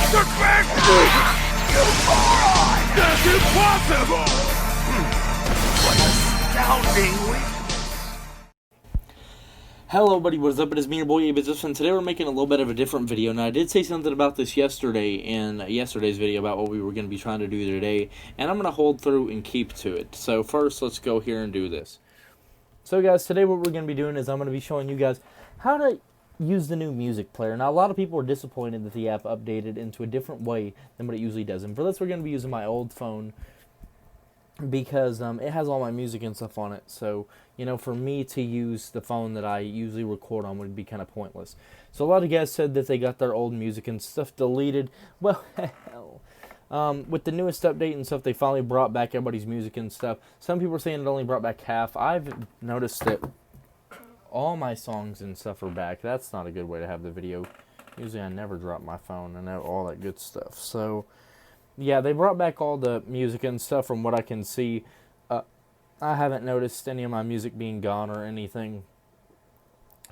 You moron! That's impossible! What astounding weakness! Hello buddy, what is up? It is me, your boy A-Business, and today we're making a little bit of a different video. Now I did say something about this yesterday in yesterday's video about what we were going to be trying to do today, and I'm going to hold through and keep to it. So first, let's go here and do this. So guys, today what we're going to be doing is I'm going to be showing you guys how to use the new music player. Now a lot of people are disappointed that the app updated into a different way than what it usually does, and for this we're going to be using my old phone because it has all my music and stuff on it. So, you know, for me to use the phone that I usually record on would be kind of pointless. So a lot of guys said that they got their old music and stuff deleted. Well, hell. With the newest update and stuff, they finally brought back everybody's music and stuff. Some people are saying it only brought back half. I've noticed that all my songs and stuff are back. That's not a good way to have the video. Usually I never drop my phone and all that good stuff. So yeah, they brought back all the music and stuff from what I can see. I haven't noticed any of my music being gone or anything.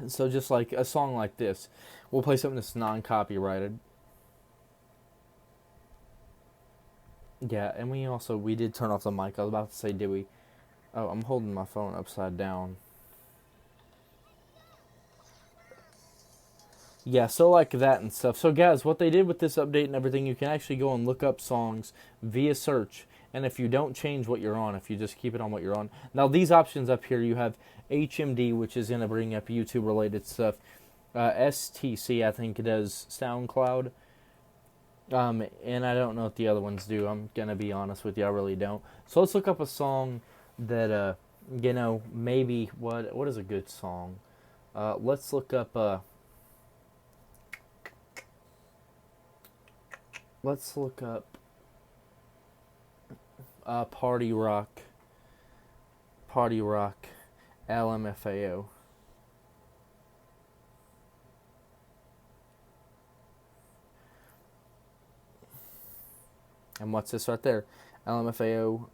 So just like a song like this, we'll play something that's non-copyrighted. Yeah, and we did turn off the mic. I was about to say, did we? Oh, I'm holding my phone upside down. Yeah, so like that and stuff. So guys, what they did with this update and everything, you can actually go and look up songs via search. And if you don't change what you're on, if you just keep it on what you're on. Now these options up here, you have HMD, which is going to bring up YouTube related stuff. STC, I think it does SoundCloud. And I don't know what the other ones do. I'm going to be honest with you, I really don't. So let's look up a song that, you know, maybe, what is a good song? Let's look up, Party Rock, LMFAO. And what's this right there? LMFAO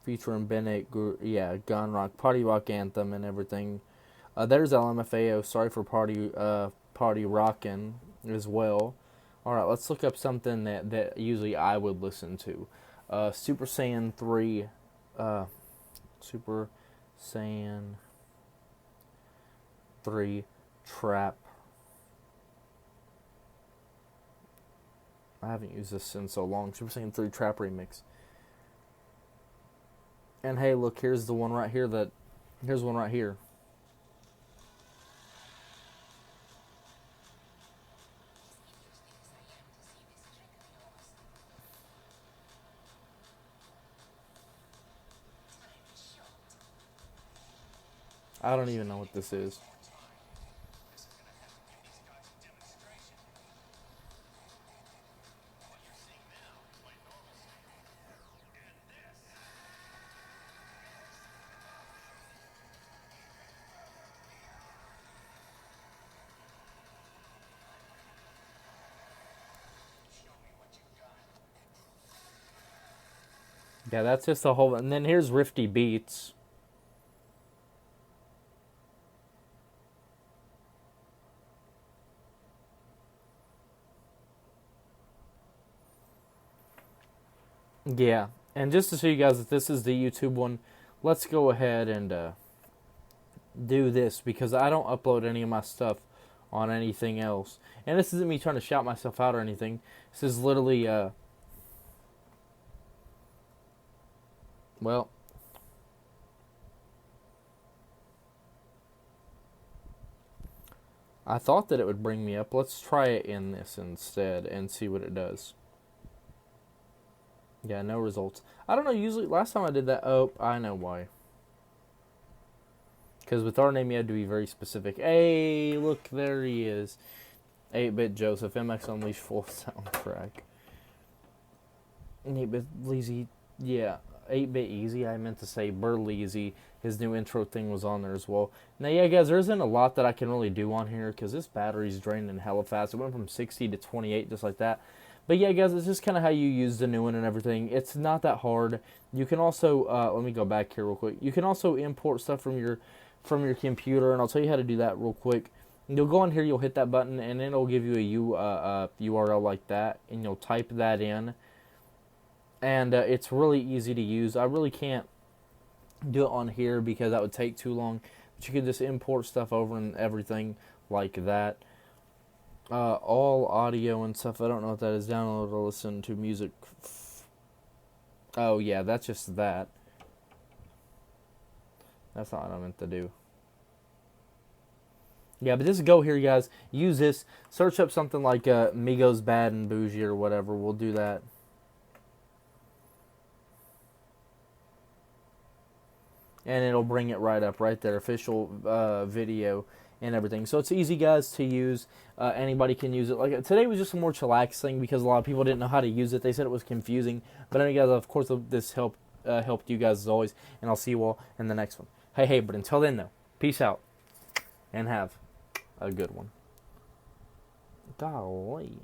featuring Bennett, yeah, Gun Rock, Party Rock Anthem and everything. There's LMFAO, sorry for Party Rockin' as well. Alright, let's look up something that usually I would listen to. Super Saiyan 3, Super Saiyan 3 Trap. I haven't used this in so long. Super Saiyan 3 Trap Remix. And hey, look, here's the one right here here's one right here. I don't even know what this is. Yeah, that's just a whole... And then here's Rifty Beats. Yeah, and just to show you guys that this is the YouTube one, let's go ahead and do this, because I don't upload any of my stuff on anything else. And this isn't me trying to shout myself out or anything. This is literally, well, I thought that it would bring me up. Let's try it in this instead and see what it does. Yeah, no results. I don't know, usually, last time I did that, oh, I know why. Because with our name, you had to be very specific. Hey, look, there he is. 8-Bit Joseph, MX Unleashed full soundtrack. 8-Bit Easy, yeah, 8-Bit Easy, I meant to say Burleezy. His new intro thing was on there as well. Now, yeah, guys, there isn't a lot that I can really do on here, because this battery's draining hella fast. It went from 60 to 28, just like that. But yeah, guys, it's just kind of how you use the new one and everything. It's not that hard. You can also, let me go back here real quick. You can also import stuff from your computer, and I'll tell you how to do that real quick. You'll go in here, you'll hit that button, and it'll give you a URL like that, and you'll type that in. And it's really easy to use. I really can't do it on here because that would take too long. But you can just import stuff over and everything like that. All audio and stuff. I don't know what that is. Download or listen to music. Oh yeah, that's just that. That's not what I meant to do. Yeah, but just go here, guys. Use this. Search up something like Migos Bad and Bougie or whatever. We'll do that. And it'll bring it right up, right there. Official video and everything. So it's easy, guys, to use. Anybody can use it. Like today was just a more chillaxing because a lot of people didn't know how to use it. They said it was confusing. But anyway, guys, of course, this helped you guys as always. And I'll see you all in the next one. Hey, but until then, though, peace out. And have a good one. Golly.